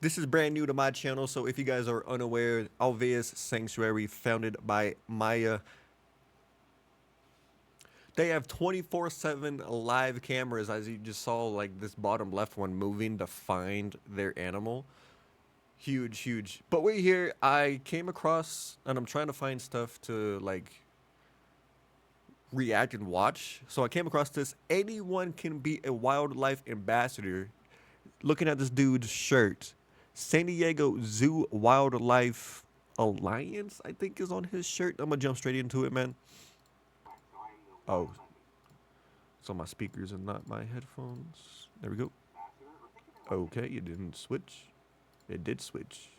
This is brand new to my channel, so if you guys are unaware, Alveus Sanctuary, founded by Maya, they have 24/7 live cameras, as you just saw, like this bottom left one moving to find their animal. Huge, huge. But we're here. I came across, and I'm trying to find stuff to like react and watch. So I came across this. Anyone can be a wildlife ambassador. Looking at this dude's shirt, San Diego Zoo Wildlife Alliance, I think, is on his shirt. I'm gonna jump straight into it, man. Oh, so my speakers and not my headphones. There we go. Okay, it didn't switch. It did switch.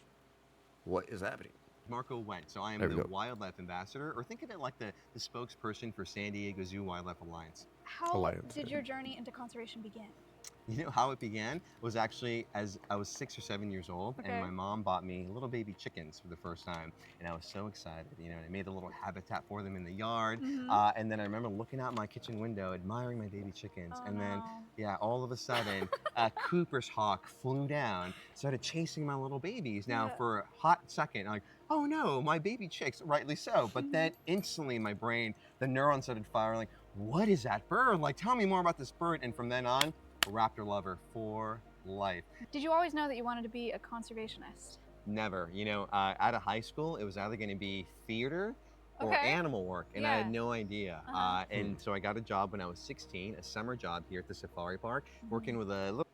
What is happening? Marco Went. So I am There we the go. wildlife ambassador, or think of it like the spokesperson for San Diego Zoo Wildlife Alliance. How Alliance, did yeah. your journey into conservation begin? You know how it began was actually as I was 6 or 7 years old, and Okay. my mom bought me little baby chickens for the first time, and I was so excited. And I made a little habitat for them in the yard, and then I remember looking out my kitchen window, admiring my baby chickens, Oh, and then no. yeah, all of a sudden, a Cooper's hawk flew down, started chasing my little babies. Now Yeah. for a hot second, I'm like, oh no, my baby chicks, rightly so. But then instantly in my brain, the neurons started firing, like, what is that bird? Like, tell me more about this bird. And from then on, a raptor lover for life. Did you always know that you wanted to be a conservationist? Never. Out of high school, it was either going to be theater or Okay. animal work, and I had Yeah. no idea. Uh-huh. And so I got a job when I was 16, a summer job here at the safari park, working with a little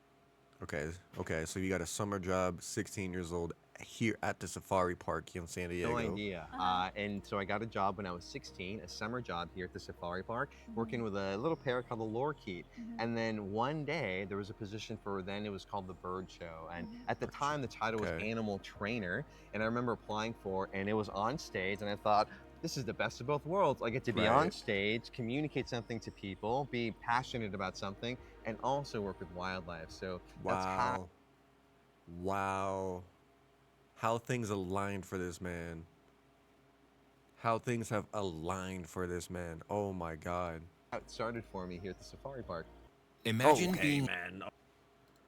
Okay, so you got a summer job, 16 years old, here at the safari park in San Diego. No idea. Uh-huh. And so I got a job when I was 16, a summer job here at the safari park, working with a little parrot called the lorikeet. And then one day there was a position for, then it was called the bird show. And at the time the title was Okay. animal trainer. And I remember applying for it, and it was on stage, and I thought, this is the best of both worlds. I get to be on Right. stage, communicate something to people, be passionate about something, and also work with wildlife. So that's how. Wow. How things aligned for this man. How things have aligned for this man. Oh my God. It started for me here at the safari park. Imagine Okay, being man.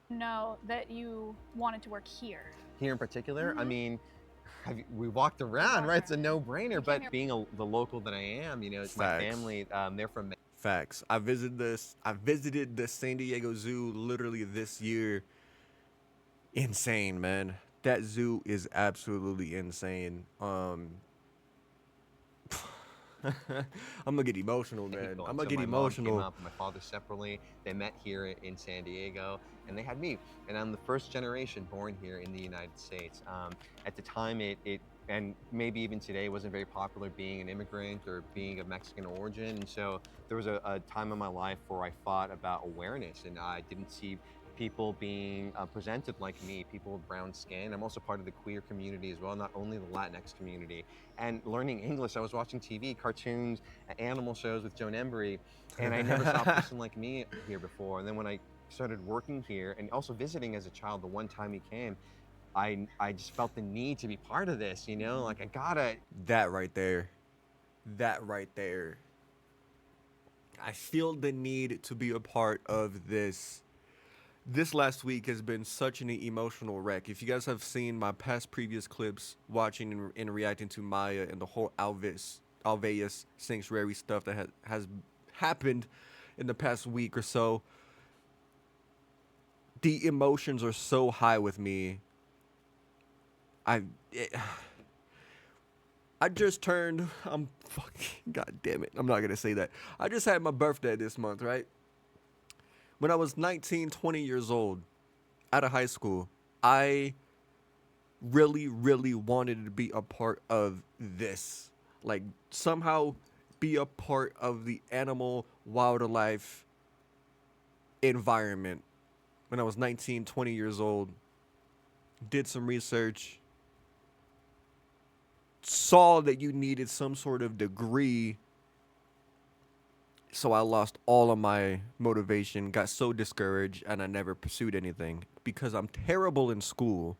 Know that you wanted to work here. Here in particular, I mean, we walked around, right? It's a no-brainer. But here. being the local that I am, it's my Facts. family. They're from. Facts. I visited the San Diego Zoo literally this year. Insane, man. That zoo is absolutely insane. I'm gonna get emotional, man. People. I'm And gonna so get my mom came emotional. up, my father separately. They met here in San Diego, and they had me. And I'm the first generation born here in the United States. At the time, and maybe even today, wasn't very popular being an immigrant or being of Mexican origin. And so there was a time in my life where I fought about awareness, and I didn't see people being presented like me, people with brown skin. I'm also part of the queer community as well, not only the Latinx community. And learning English, I was watching TV, cartoons, animal shows with Joan Embry, and I never saw a person like me here before. And then when I started working here and also visiting as a child, the one time he came, I just felt the need to be part of this, like I gotta. That right there. That right there. I feel the need to be a part of this. This last week has been such an emotional wreck. If you guys have seen my previous clips, watching and reacting to Maya and the whole Alveus Sanctuary stuff that has happened in the past week or so, the emotions are so high with me. I just turned. I'm fucking. God damn it! I'm not gonna say that. I just had my birthday this month, right? When I was 19, 20 years old, out of high school, I really, really wanted to be a part of this. Like, somehow be a part of the animal wildlife environment. When I was 19, 20 years old, did some research, saw that you needed some sort of degree. So I lost all of my motivation, got so discouraged, and I never pursued anything because I'm terrible in school.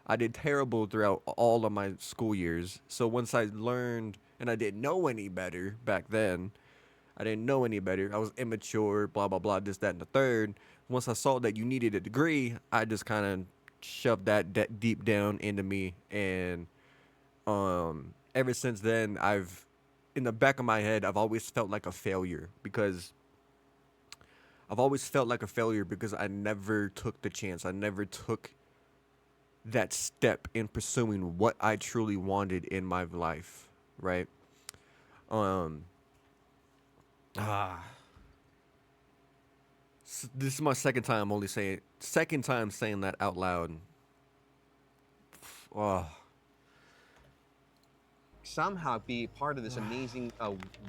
I did terrible throughout all of my school years. So once I learned, and I didn't know any better back then, I didn't know any better. I was immature, blah, blah, blah, this, that, and the third. Once I saw that you needed a degree, I just kind of shoved that deep down into me, and ever since then, in the back of my head, I've always felt like a failure because I never took the chance. I never took that step in pursuing what I truly wanted in my life, right? Um, ah, this is my second time saying that out loud. Oh, Somehow be part of this amazing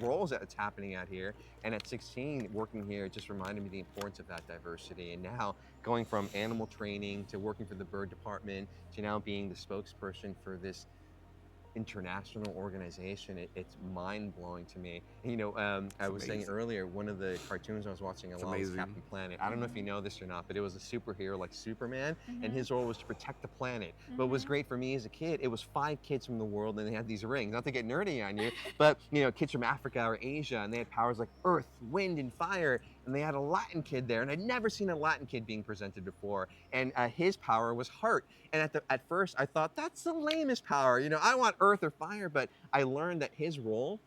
roles that's happening out here. And at 16, working here just reminded me the importance of that diversity. And now going from animal training to working for the bird department to now being the spokesperson for this international organization, it's mind-blowing to me. And, I it's was saying amazing. earlier, one of the cartoons I was watching a It's lot was amazing. Captain Planet. I don't know if you know this or not, but it was a superhero like Superman, and Mm-hmm. his role was to protect the planet. But what was Mm-hmm. great for me as a kid, it was 5 kids from the world, and they had these rings. Not to get nerdy on you, but kids from Africa or Asia, and they had powers like earth, wind, and fire. And they had a Latin kid there, and I'd never seen a Latin kid being presented before. And his power was heart. And at first, I thought that's the lamest power. I want earth or fire, but I learned that his role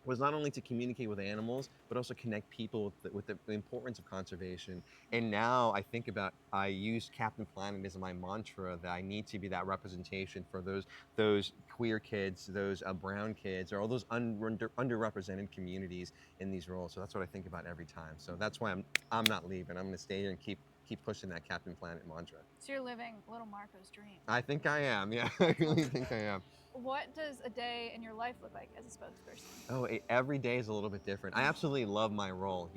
was not only to communicate with animals, but also connect people with the importance of conservation. And now I use Captain Planet as my mantra that I need to be that representation for those queer kids, those brown kids, or all those underrepresented communities in these roles. So that's what I think about every time. So that's why I'm not leaving. I'm going to stay here and keep pushing that Captain Planet mantra. So you're living little Marco's dream. I think I am. Yeah, I really think I am. What does a day in your life look like as a spokesperson? Oh, every day is a little bit different. I absolutely love my role.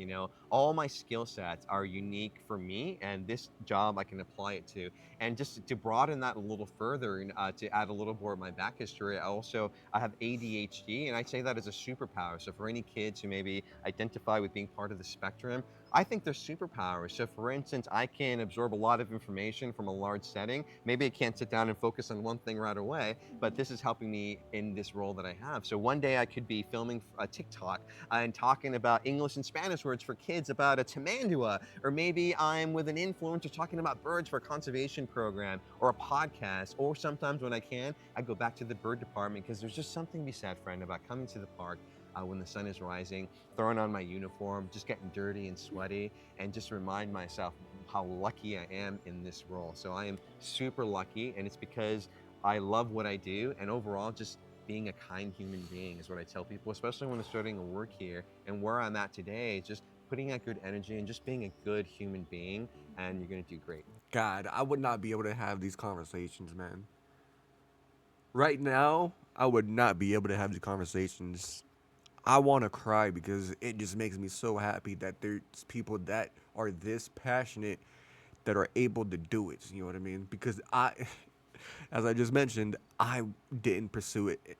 All my skill sets are unique for me, and this job I can apply it to. And just to broaden that a little further, and to add a little more of my back history, I have ADHD, and I say that as a superpower. So for any kids who maybe identify with being part of the spectrum, I think they're superpowers. So for instance, I can absorb a lot of information from a large setting. Maybe I can't sit down and focus on one thing right away, but this is helping me in this role that I have. So one day I could be filming a TikTok and talking about English and Spanish words for kids about a tamandua, or maybe I'm with an influencer talking about birds for a conservation program or a podcast, or sometimes when I can, I go back to the bird department because there's just something to be said, friend, about coming to the park when the sun is rising, throwing on my uniform, just getting dirty and sweaty, and just remind myself how lucky I am in this role. So I am super lucky, and it's because I love what I do, and overall, just being a kind human being is what I tell people, especially when they're starting to work here. And where I'm at today, just putting out good energy and just being a good human being, and you're gonna do great. God, I would not be able to have these conversations, man. Right now, I would not be able to have these conversations. I want to cry because it just makes me so happy that there's people that are this passionate that are able to do it. You know what I mean? Because as I just mentioned, I didn't pursue it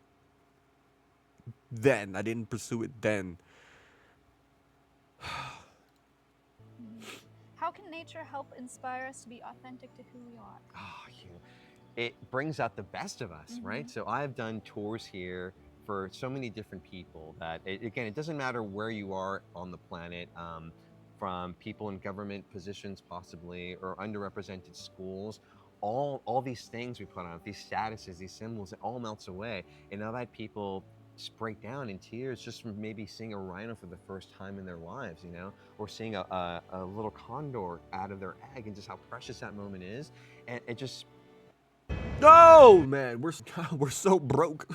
then. I didn't pursue it then. Mhm. How can nature help inspire us to be authentic to who we are? Oh, it brings out the best of us, right? Mhm. So I've done tours here for so many different people that again, it doesn't matter where you are on the planet, from people in government positions possibly, or underrepresented schools. All these things we put on, these statuses, these symbols, it all melts away. And I've had people just break down in tears just from maybe seeing a rhino for the first time in their lives, or seeing a little condor out of their egg, and just how precious that moment is. And it just No, man, we're so broke.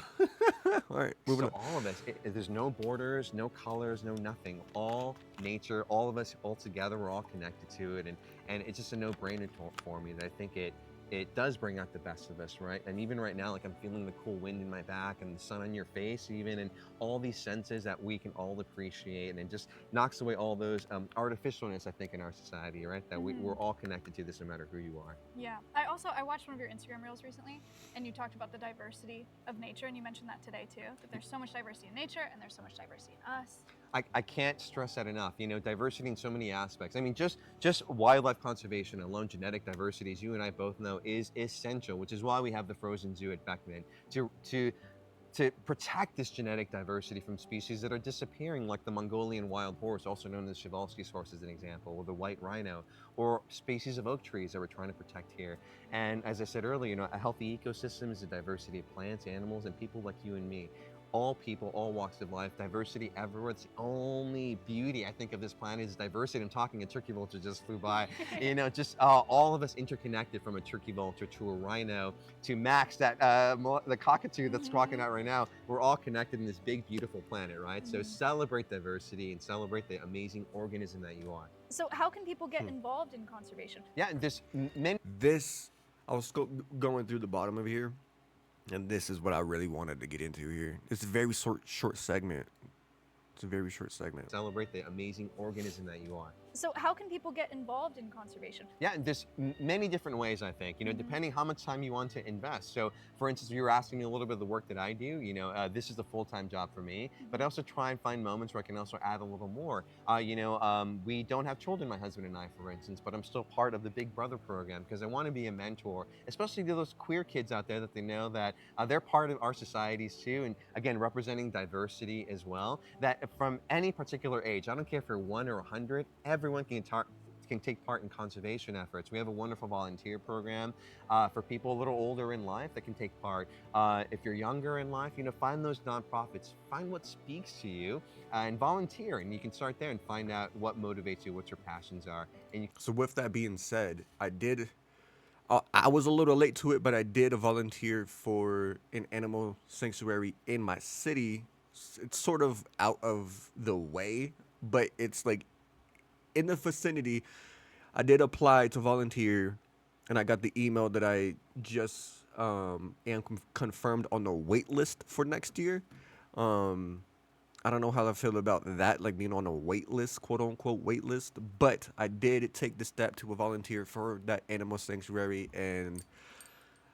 All right, moving So on. all of us, there's no borders, no colors, no nothing. All nature, all of us, all together, we're all connected to it, and it's just a no-brainer for me that I think it does bring out the best of us, right? And even right now, like I'm feeling the cool wind in my back and the sun on your face, even, and all these senses that we can all appreciate, and it just knocks away all those artificialness, I think, in our society, right? That we're all connected to this, no matter who you are. Yeah. I watched one of your Instagram reels recently, and you talked about the diversity of nature, and you mentioned that today too. That there's so much diversity in nature, and there's so much diversity in us. I can't stress that enough. Diversity in so many aspects. I mean, just wildlife conservation alone, genetic diversity, as you and I both know, is essential. Which is why we have the frozen zoo at Beckman to to protect this genetic diversity from species that are disappearing, like the Mongolian wild horse, also known as Przewalski's horse as an example, or the white rhino, or species of oak trees that we're trying to protect here. And as I said earlier, a healthy ecosystem is a diversity of plants, animals, and people like you and me. All people, all walks of life, diversity everywhere. It's the only beauty, I think, of this planet is diversity. I'm talking a turkey vulture just flew by. Just all of us interconnected, from a turkey vulture to a rhino to Max, the cockatoo that's squawking out right now. We're all connected in this big, beautiful planet, right? So celebrate diversity and celebrate the amazing organism that you are. So how can people get involved in conservation? Yeah, and there's many. This, I was going through the bottom of here, and this is what I really wanted to get into here. It's a very short segment. It's a very short segment. Celebrate the amazing organism that you are. So how can people get involved in conservation? Yeah, and there's many different ways, I think, depending how much time you want to invest. So, for instance, if you were asking me a little bit of the work that I do, this is a full-time job for me, but I also try and find moments where I can also add a little more. We don't have children, my husband and I, for instance, but I'm still part of the Big Brother program because I want to be a mentor, especially to those queer kids out there, that they know that they're part of our societies too, and again, representing diversity as well, that from any particular age, I don't care if you're 1 or 100, everyone can take part in conservation efforts. We have a wonderful volunteer program for people a little older in life that can take part. If you're younger in life, find those nonprofits, find what speaks to you, and volunteer. And you can start there and find out what motivates you, what your passions are. So with that being said, I was a little late to it, but I did volunteer for an animal sanctuary in my city. It's sort of out of the way, but it's like in the vicinity. I did apply to volunteer, and I got the email that I just am confirmed on the wait list for next year. I don't know how I feel about that, like being on a wait list, quote unquote wait list, but I did take the step to volunteer for that animal sanctuary. And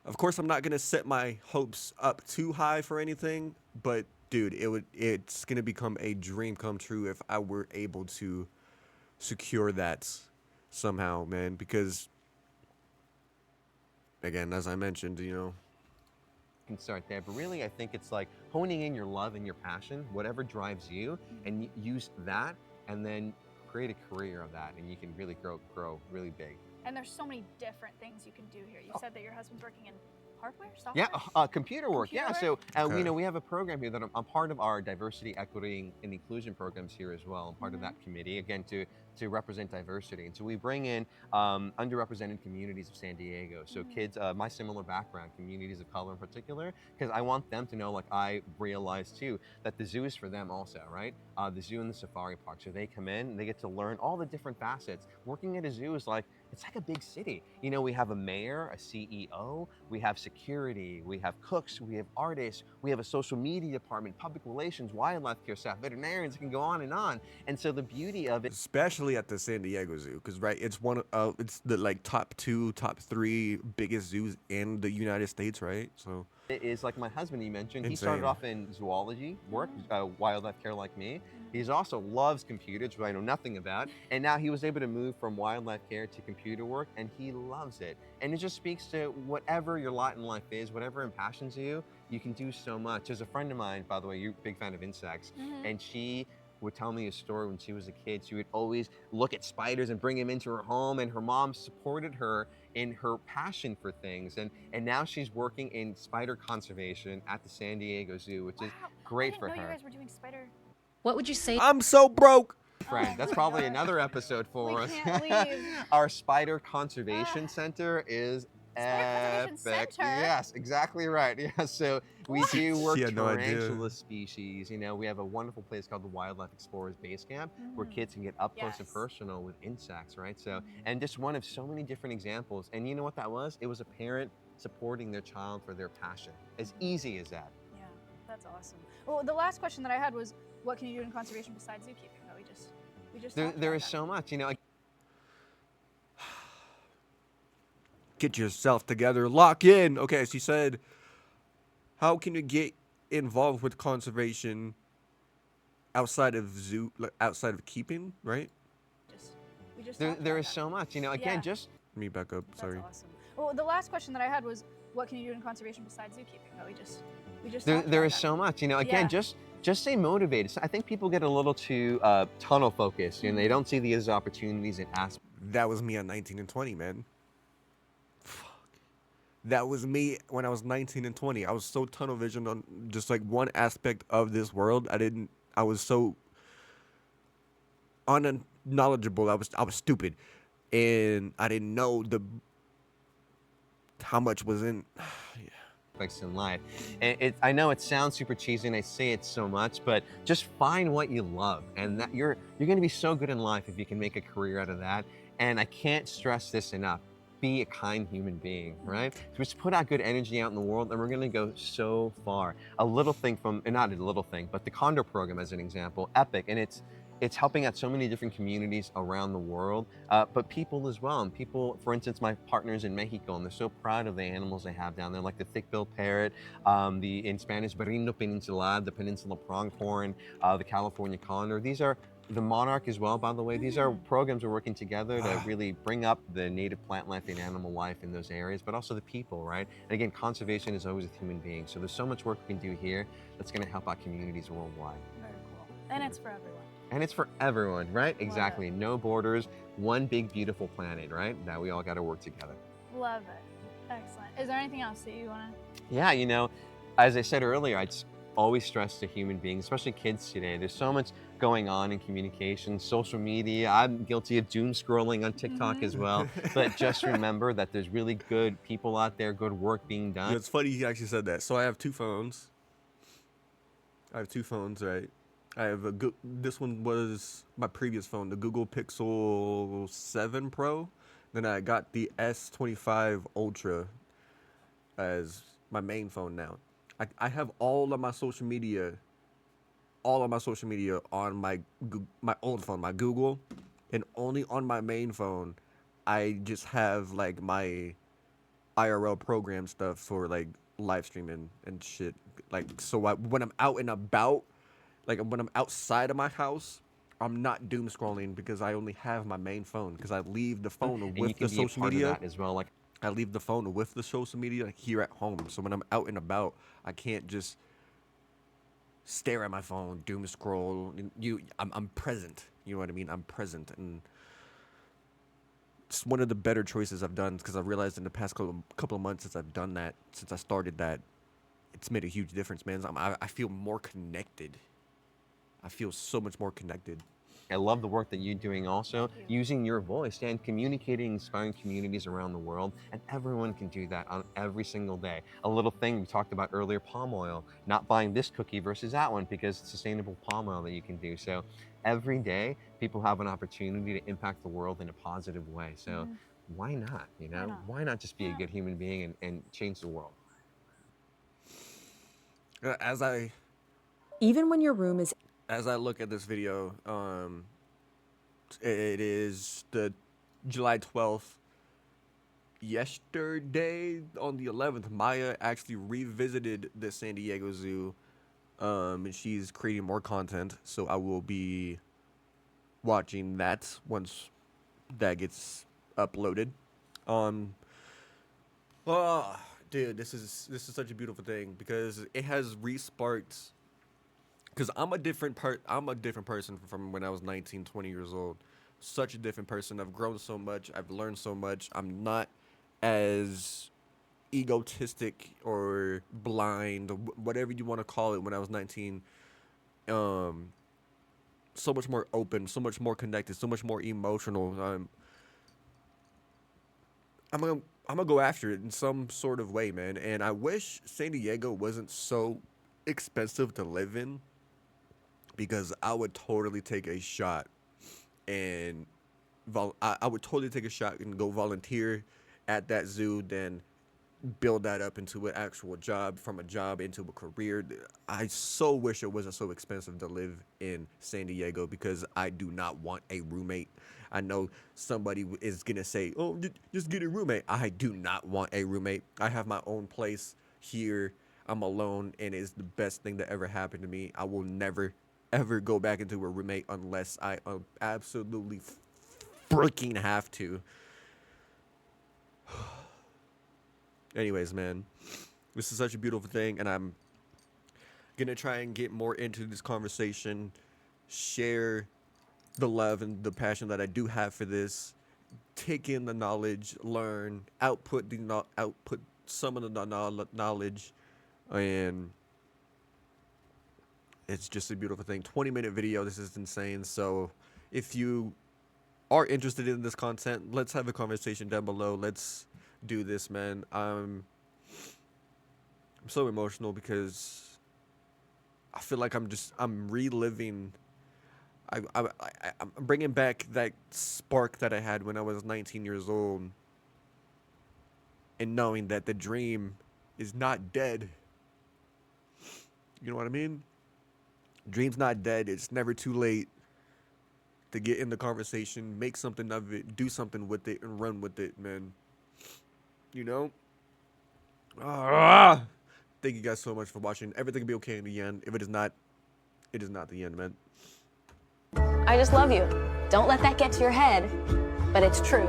of course, I'm not gonna set my hopes up too high for anything, but dude, it's gonna become a dream come true if I were able to secure that somehow, man, because again, as I mentioned, can start there, but really I think it's like honing in your love and your passion, whatever drives you, and use that, and then create a career of that, and you can really grow really big. And there's so many different things you can do here. You said that your husband's working in hardware, software? Yeah, computer work. Computer Yeah, work? so Okay. we have a program here that I'm part of our diversity, equity, and inclusion programs here as well. I'm part of that committee, again, to represent diversity. And so we bring in underrepresented communities of San Diego. So kids, my similar background, communities of color in particular, because I want them to know, like I realize too, that the zoo is for them also, right? The zoo and the safari park. So they come in and they get to learn all the different facets. Working at a zoo is like, it's like a big city. We have a mayor, a CEO, we have security, we have cooks, we have artists, we have a social media department, public relations, wildlife care staff, veterinarians, it can go on and on. And so the beauty of it, especially at the San Diego Zoo, because right, it's it's the like top 3 biggest zoos in the United States, right? So it is like my husband, he mentioned, he Insane. started off in zoology work, wildlife care like me. He also loves computers, which I know nothing about. And now he was able to move from wildlife care to computer work, and he loves it. And it just speaks to whatever your lot in life is, whatever impassions you, you can do so much. There's a friend of mine, by the way, you're a big fan of insects, and she would tell me a story when she was a kid. She would always look at spiders and bring them into her home, and her mom supported her in her passion for things. And now she's working in spider conservation at the San Diego Zoo, which is great for I didn't know you her. guys were doing spider. What would you say? I'm so broke. Friend, Oh that's my probably gosh. another episode for We us. can't leave. Our Spider Conservation Center is Spider Conservation epic. Center? Yes, exactly right. Yeah, so we do work She had no idea. tarantula species. We have a wonderful place called the Wildlife Explorers Base Camp where kids can get up close and Yes. personal with insects, right? So, and just one of so many different examples. And you know what that was? It was a parent supporting their child for their passion. As easy as that. Yeah, that's awesome. Well, the last question that I had was, what can you do in conservation besides zookeeping? But we just talked There about is that. so much, Get yourself together, lock in. Okay, she said, how can you get involved with conservation outside of keeping, right? We just There talked about is that. so much, again, Yeah. just Let me back up, That's sorry. awesome. Well, the last question that I had was, what can you do in conservation besides zookeeping? But we just There, talked there about is that. so much, again, Yeah. just stay motivated. So I think people get a little too tunnel focused, they don't see these opportunities and aspects. That was me at 19 and 20, man. That was me when I was 19 and 20. I was so tunnel visioned on just like one aspect of this world. I was so unknowledgeable. I was stupid. And I didn't know the how much was in In life. And I know it sounds super cheesy and I say it so much, but just find what you love, and that you're going to be so good in life if you can make a career out of that. And I can't stress this enough. Be a kind human being, right? So just put out good energy out in the world and we're going to go so far. A little thing from, and not a little thing, but the Condor program as an example, epic. And it's helping out so many different communities around the world, but people as well. And people, for instance, my partners in Mexico, and they're so proud of the animals they have down there, like the thick-billed parrot, the in Spanish Berrino peninsular, the peninsula pronghorn, the California condor. These are the monarch as well, by the way. These are programs we're working together to really bring up the native plant life and animal life in those areas, but also the people, right? And again, conservation is always with human beings. So there's so much work we can do here that's going to help out communities worldwide. Very cool. And it's for everyone. And it's for everyone, right? Love Exactly. it. No borders, one big, beautiful planet, right? That we all got to work together. Love it. Excellent. Is there anything else that you want to? Yeah, as I said earlier, I just always stress to human beings, especially kids today. There's so much going on in communication, social media. I'm guilty of doom scrolling on TikTok as well. But just remember that there's really good people out there, good work being done. It's funny you actually said that. So I have two phones. Right? I have this one was my previous phone, the Google Pixel 7 Pro. Then I got the S25 Ultra as my main phone now. I have all of my social media on my old phone, my Google, and only on my main phone, I just have like my IRL program stuff for like live streaming and shit. Like so, when I'm out and about, like when I'm outside of my house, I'm not doom scrolling because I only have my main phone because I leave the phone And you with can the be a social part of media. that as well. Like, I leave the phone with the social media here at home. So when I'm out and about, I can't just stare at my phone, doom scroll. I'm present. You know what I mean? I'm present, and it's one of the better choices I've done because I've realized in the past couple of months since I've done that, since I started that, it's made a huge difference, man. I feel more connected. I feel so much more connected. I love the work that you're doing also, using your voice and communicating, inspiring communities around the world. And everyone can do that on every single day. A little thing we talked about earlier, palm oil, not buying this cookie versus that one because it's sustainable palm oil that you can do. So every day, people have an opportunity to impact the world in a positive way. So why not, Why not just be a good human being and change the world? As I Even when your room is as I look at this video, it is the July 12th. Yesterday on the 11th, Maya actually revisited the San Diego Zoo, and she's creating more content. So I will be watching that once that gets uploaded. Um, oh, dude, this is such a beautiful thing because it has re-sparked. Because I'm a different person from when I was 19, 20 years old. Such a different person. I've grown so much. I've learned so much. I'm not as egotistic or blind, or whatever you want to call it, when I was 19. Um, so much more open, so much more connected, so much more emotional. I'm gonna I'm gonna go after it in some sort of way, man. And I wish San Diego wasn't so expensive to live in because I would totally take a shot and I would totally take a shot and go volunteer at that zoo, then build that up into an actual job, from a job into a career. I so wish it wasn't so expensive to live in San Diego because I do not want a roommate. I know somebody is going to say, oh, just get a roommate. I do not want a roommate. I have my own place here. I'm alone, and it's the best thing that ever happened to me. I will never, ever go back into a roommate unless I absolutely freaking have to. Anyways, man, this is such a beautiful thing, and I'm gonna try and get more into this conversation, share the love and the passion that I do have for this, take in the knowledge, learn, output some of the knowledge, and it's just a beautiful thing. 20-minute video. This is insane. So if you are interested in this content, let's have a conversation down below. Let's do this, man. I'm so emotional because I feel like I'm reliving. I'm bringing back that spark that I had when I was 19 years old, and knowing that the dream is not dead. You know what I mean? Dream's not dead. It's never too late to get in the conversation, make something of it, do something with it, and run with it, man. You know? Ah! Thank you guys so much for watching. Everything will be okay in the end. If it is not, it is not the end, man. I just love you. Don't let that get to your head, but it's true.